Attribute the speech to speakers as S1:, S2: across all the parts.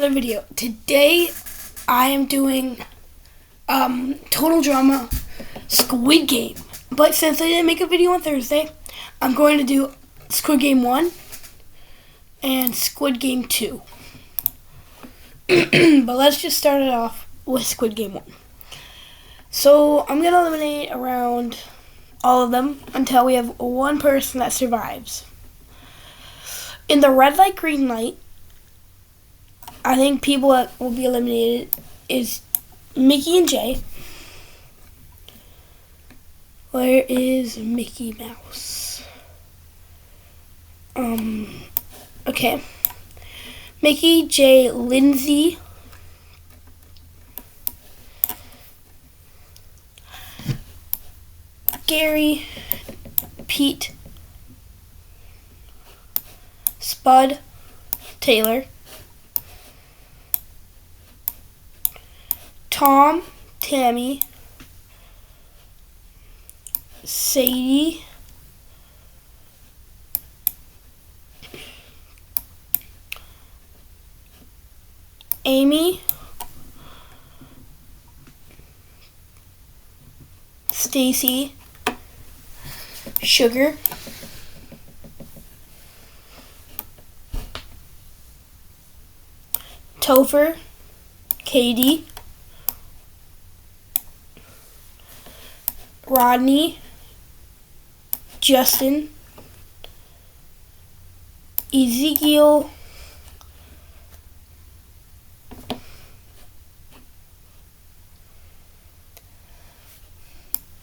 S1: another video. Today I am doing Total Drama Squid Game. But since I didn't make a video on Thursday, I'm going to do Squid Game 1 and Squid Game 2. But let's just start it off with Squid Game 1. So I'm going to eliminate around all of them until we have one person that survives. In the red light, green light, I think people that will be eliminated is Mickey and Jay. Where is Mickey Mouse? Okay. Mickey, Jay, Lindsay, Gary, Pete, Spud, Taylor, Tom, Tammy, Sadie, Amy, Stacy, Sugar, Topher, Katie, Rodney, Justin, Ezekiel,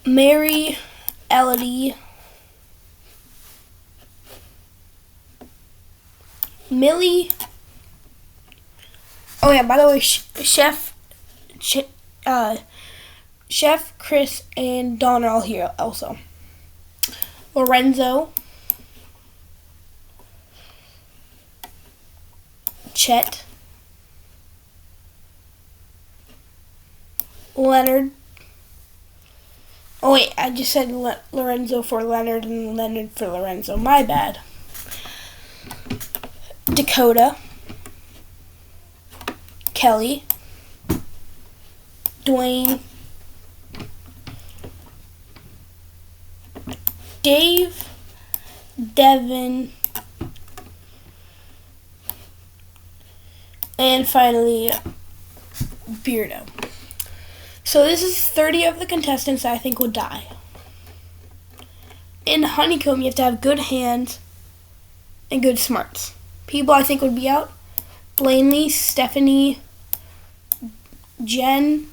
S1: Mary, Elodie, Millie. Oh yeah, by the way, Chef Chris and Don are all here also. Lorenzo, Chet, Leonard. Oh wait, I just said Lorenzo for Leonard and Leonard for Lorenzo. My bad. Dakota, Kelly, Dwayne, Dave, Devin, and finally Beardo. So this is 30 of the contestants I think would die. In Honeycomb, you have to have good hands and good smarts. People I think would be out: Blaney, Stephanie, Jen,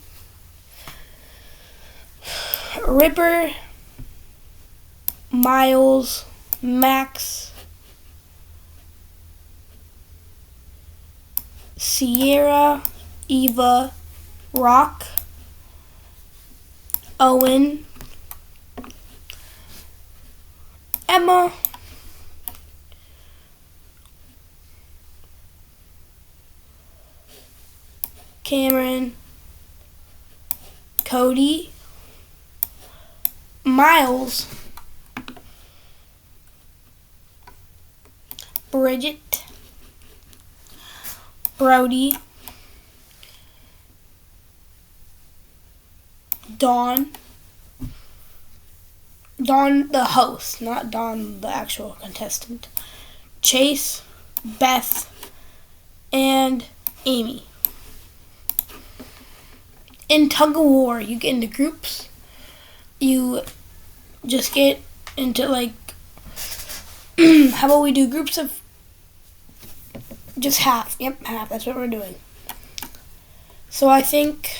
S1: Ripper, Miles, Max, Sierra, Eva, Rock, Owen, Emma, Cameron, Cody, Miles, Bridget, Brody, Dawn the host, not Dawn the actual contestant, Chase, Beth, and Amy. In Tug of War, you get into groups. You just get into how about we do groups of just half? Yep, half. That's what we're doing. So I think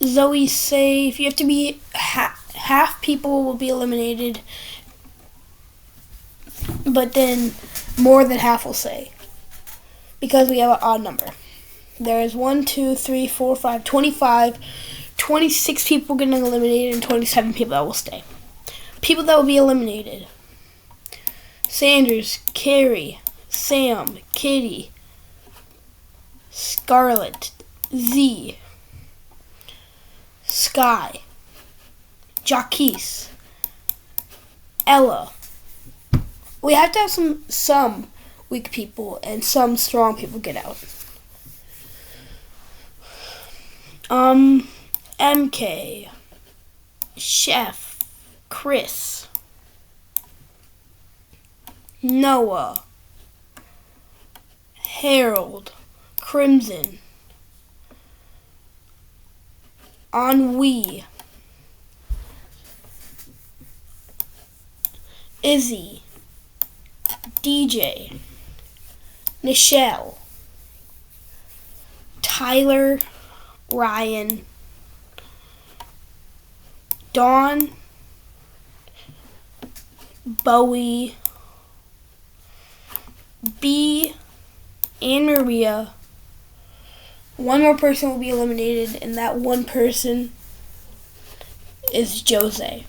S1: Zoe's safe. You have to be half people will be eliminated, but then more than half will say, because we have an odd number. There is 1, 2, 3, 4, 5, 25, 26 people getting eliminated and 27 people that will stay. People that will be eliminated: Sanders, Carrie, Sam, Kitty, Scarlett, Z, Sky, Jaquise, Ella, We have to have some weak people and some strong people get out. MK, Chef, Chris, Noah, Harold, Crimson, Ennui, Izzy, DJ, Nichelle, Tyler, Ryan, Dawn, Bowie, B, and Maria. One more person will be eliminated, and that one person is Jose.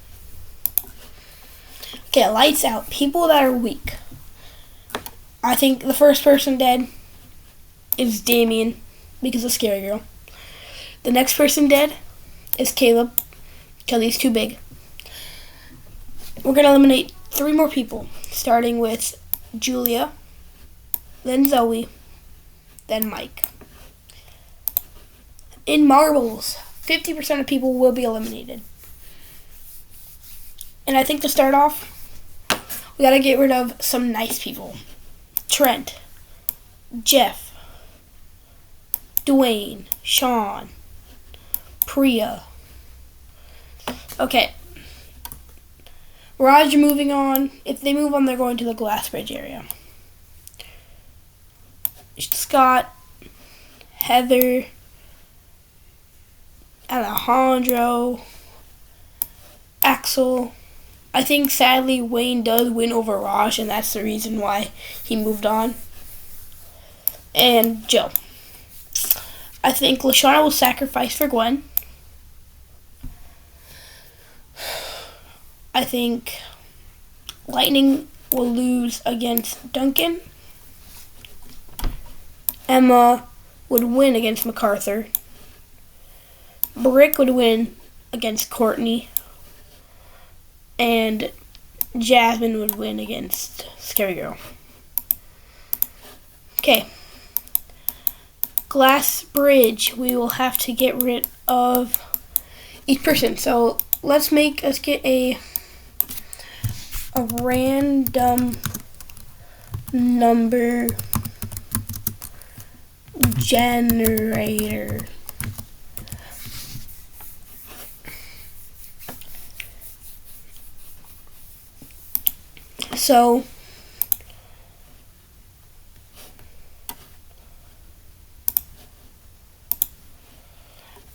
S1: Okay, lights out. People that are weak. I think the first person dead is Damien because of Scary Girl. The next person dead is Caleb because he's too big. We're going to eliminate 3 more people, starting with Julia, then Zoe, then Mike. In marbles, 50% of people will be eliminated. And I think to start off, we got to get rid of some nice people. Trent, Jeff, Dwayne, Sean, Priya. Okay. Roger moving on. If they move on, they're going to the glass bridge area. Scott, Heather, Alejandro, Axel. I think sadly Wayne does win over Raj, and that's the reason why he moved on. And Joe. I think Lashana will sacrifice for Gwen. I think Lightning will lose against Duncan. Emma would win against MacArthur. Brick would win against Courtney. And Jasmine would win against Scary Girl. Okay. Glass bridge. We will have to get rid of each person. So let's get a random number generator. So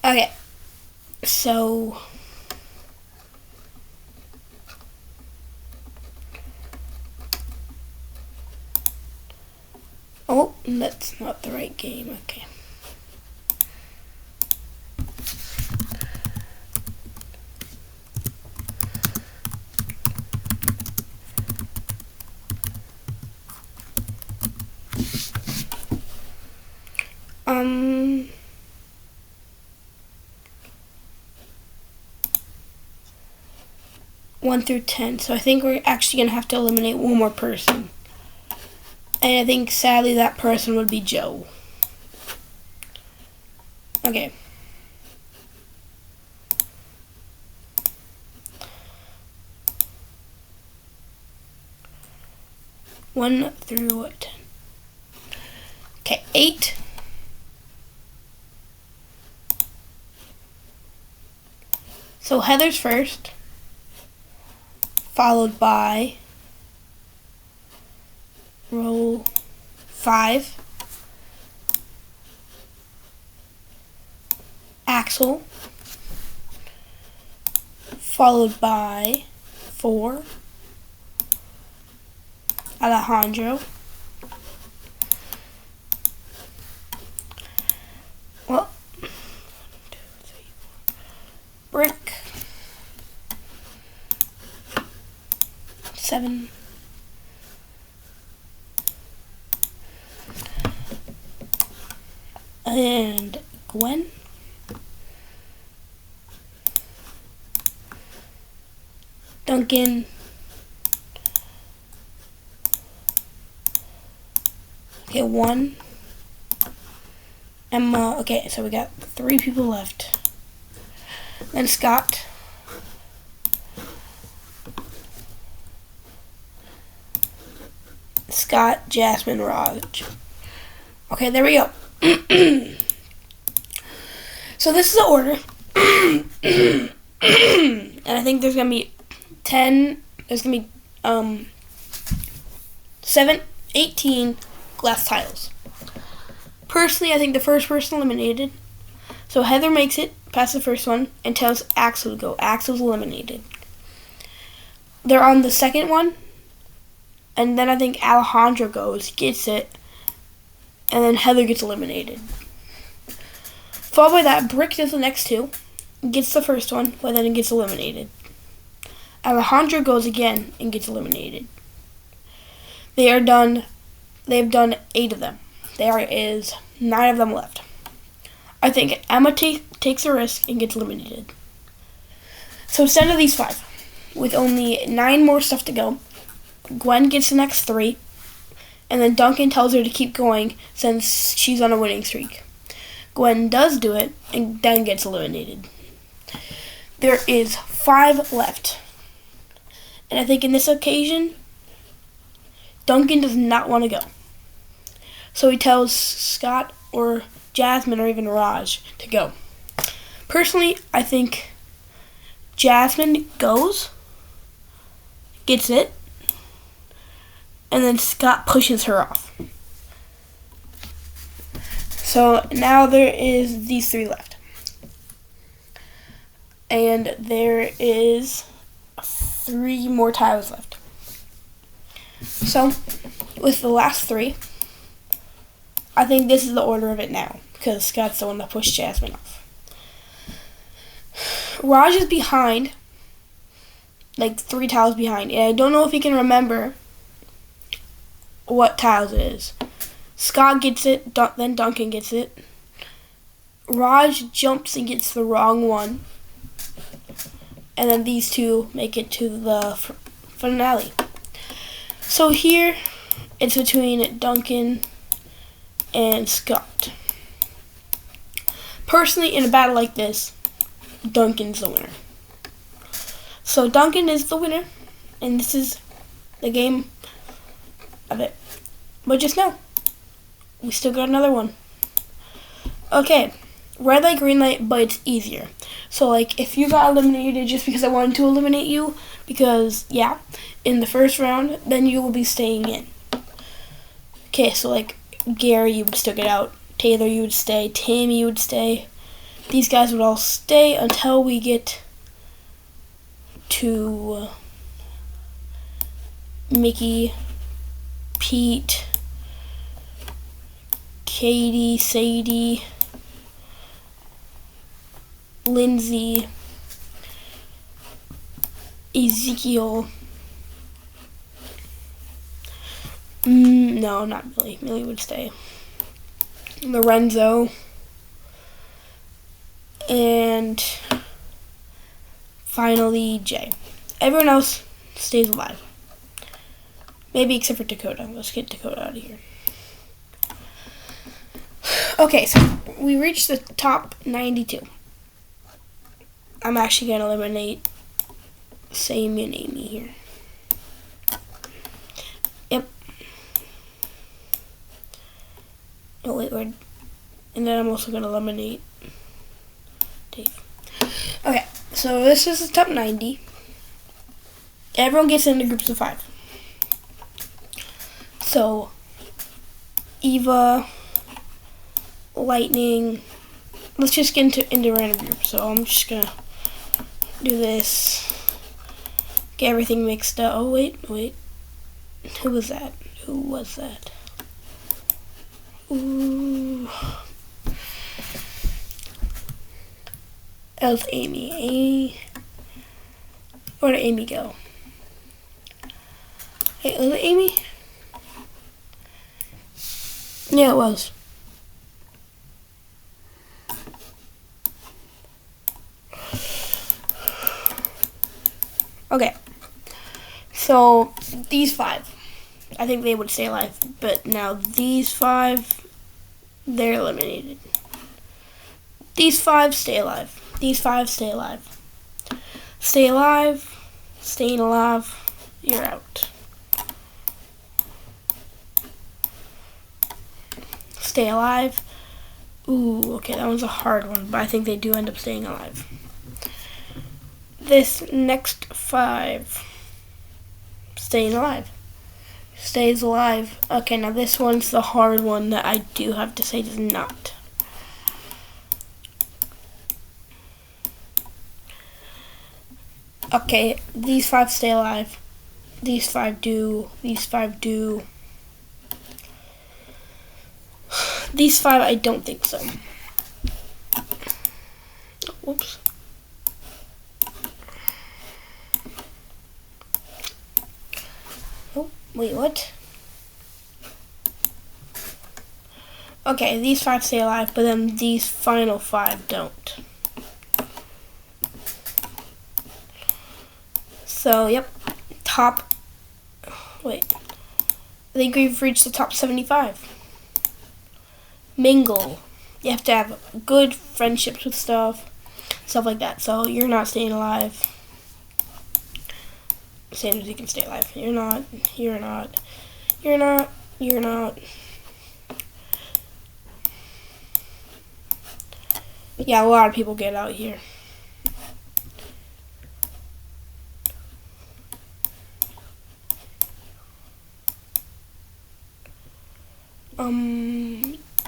S1: okay. So oh, that's not the right game. Okay. One through 10. So I think we're actually gonna have to eliminate one more person. And I think sadly that person would be Joe. Okay. One through 10. Okay, 8. So Heather's first, followed by row 5, Axel, followed by 4, Alejandro, well, 1, 2, 3, 4, Brick, 7, and Gwen, Duncan, Okay, 1. Emma. Okay, so we got 3 people left. Then Scott. Scott, Jasmine, Raj. Okay, there we go. So this is the order. And I think there's going to be 10, there's going to be 18 glass tiles. Personally, I think the first person eliminated. So Heather makes it past the first one and tells Axel to go. Axel's eliminated. They're on the second one. And then I think Alejandra goes, gets it. And then Heather gets eliminated. Followed by that, Brick does the next 2. Gets the first one, but then it gets eliminated. Alejandra goes again and gets eliminated. They've done 8 of them. There is 9 of them left. I think Emma takes a risk and gets eliminated. So instead of these 5, with only 9 more stuff to go, Gwen gets the next 3, and then Duncan tells her to keep going since she's on a winning streak. Gwen does do it and then gets eliminated. There is 5 left. And I think in this occasion, Duncan does not want to go. So he tells Scott or Jasmine or even Raj to go. Personally, I think Jasmine goes, gets it, and then Scott pushes her off. So now there is these 3 left. And there is 3 more tiles left. So, with the last 3, I think this is the order of it now, because Scott's the one that pushed Jasmine off. Raj is behind, like 3 tiles behind, and I don't know if he can remember what tiles it is. Scott gets it, then Duncan gets it. Raj jumps and gets the wrong one. And then these 2 make it to the finale. So here, it's between Duncan and Scott. Personally, in a battle like this, Duncan's the winner. So Duncan is the winner, and this is the game of it. But just know, we still got another one. Okay, red light, green light, but it's easier. So, like, if you got eliminated just because I wanted to eliminate you, because, yeah, in the first round, then you will be staying in. Okay, so, like, Gary, you would still get out. Taylor, you would stay. Tammy, you would stay. These guys would all stay until we get to Mickey, Pete, Katie, Sadie, Lindsay, Ezekiel. No, not Millie. Millie would stay. Lorenzo. And finally, Jay. Everyone else stays alive. Maybe except for Dakota. Let's get Dakota out of here. Okay, so we reached the top 92. I'm actually going to eliminate Sammy and Amy here. Yep. Oh, wait, and then I'm also going to eliminate Dave. Okay, so this is the top 90. Everyone gets into groups of 5. So, Eva, Lightning. Let's just get into random groups. So I'm just going to do this. Get everything mixed up. Oh, wait. Who was that? Ooh. That was Amy. Where did Amy go? Hey, was it Amy? Yeah, it was. Okay. So, these 5. I think they would stay alive. But now these 5, they're eliminated. These 5 stay alive. These 5 stay alive. Stay alive. Staying alive. You're out. Stay alive. Ooh, okay, that one's a hard one, but I think they do end up staying alive. This next 5 staying alive. Stays alive. Okay, now this one's the hard one that I do have to say does not. Okay, these 5 stay alive. These 5 do. These 5 do. These 5, I don't think so. Whoops. Oh, wait, what? Okay, these 5 stay alive, but then these final 5 don't. So, yep. Wait. I think we've reached the top 75. Mingle. You have to have good friendships with stuff like that. So you're not staying alive. Same as you can stay alive. You're not. Yeah, a lot of people get out here.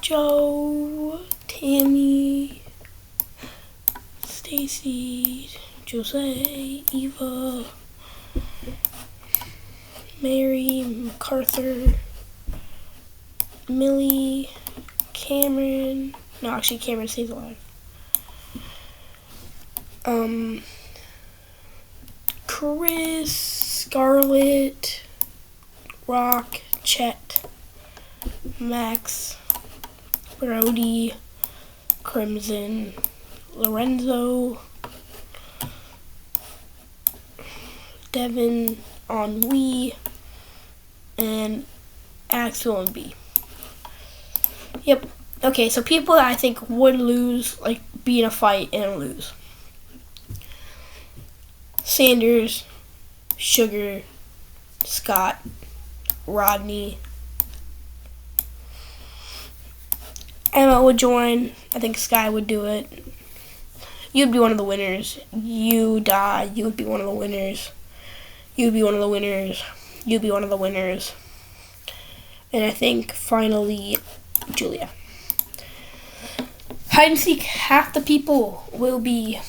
S1: Joe, Tammy, Stacy, Jose, Eva, Mary, MacArthur, Millie, Cameron. No, actually, Cameron stays alive. Chris, Scarlett, Rock, Chet, Max, Brody, Crimson, Lorenzo, Devin, Ennui, and Axel and B. Yep. Okay, so people that I think would lose, like be in a fight and lose. Sanders, Sugar, Scott, Rodney. Emma would join. I think Sky would do it. You'd be one of the winners. You die. You would be one of the winners. You'd be one of the winners. You'd be one of the winners. And I think finally, Julia. Hide and seek. Half the people will be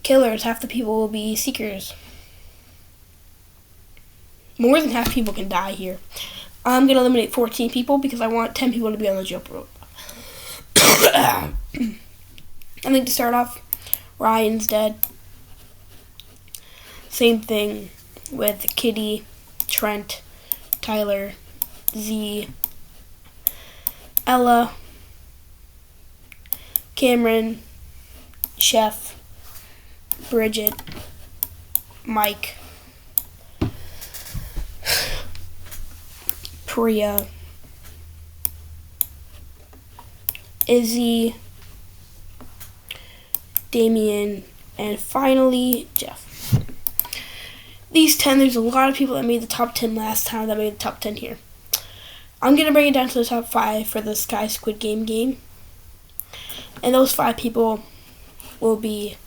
S1: killers. Half the people will be seekers. More than half people can die here. I'm going to eliminate 14 people because I want 10 people to be on the jump rope. I think to start off, Ryan's dead. Same thing with Kitty, Trent, Tyler, Z, Ella, Cameron, Chef, Bridget, Mike, Priya, Izzy, Damien, and finally Jeff. These 10, there's a lot of people that made the top 10 last time that made the top 10 here. I'm going to bring it down to the top 5 for the Sky Squid game. And those 5 people will be...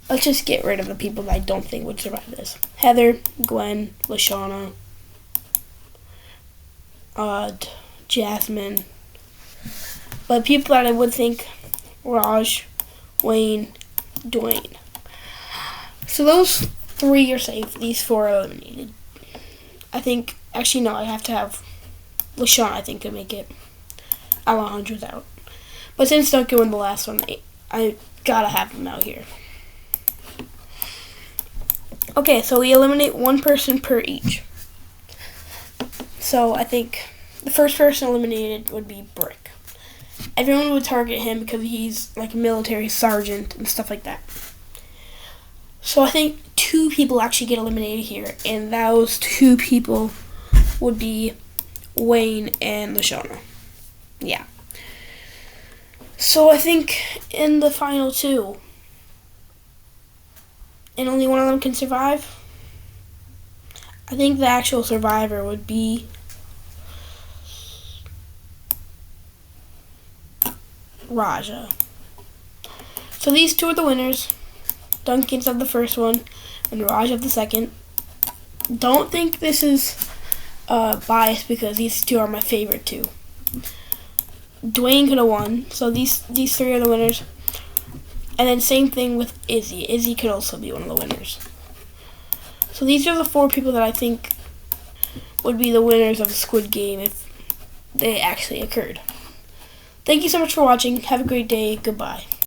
S1: Let's just get rid of the people that I don't think would survive this. Heather, Gwen, Lashana, Jasmine. But people that I would think, Raj, Wayne, Dwayne. So those 3 are safe. These 4 are eliminated. I think, actually no, I have to have LaShawn, I think, could make it. Alejandro's out. But since Duncan won the last one, I gotta have him out here. Okay, so we eliminate 1 person per each. So I think the first person eliminated would be Brick. Everyone would target him because he's like a military sergeant and stuff like that. So I think 2 people actually get eliminated here, and those 2 people would be Wayne and Lashona. Yeah. So I think in the final 2, and only one of them can survive, I think the actual survivor would be Raja. So these 2 are the winners. Duncan's of the first one, and Raj of the second. Don't think this is biased because these 2 are my favorite 2. Dwayne could have won, so these 3 are the winners. And then same thing with Izzy. Izzy could also be one of the winners. So these are the 4 people that I think would be the winners of the Squid Game if they actually occurred. Thank you so much for watching. Have a great day. Goodbye.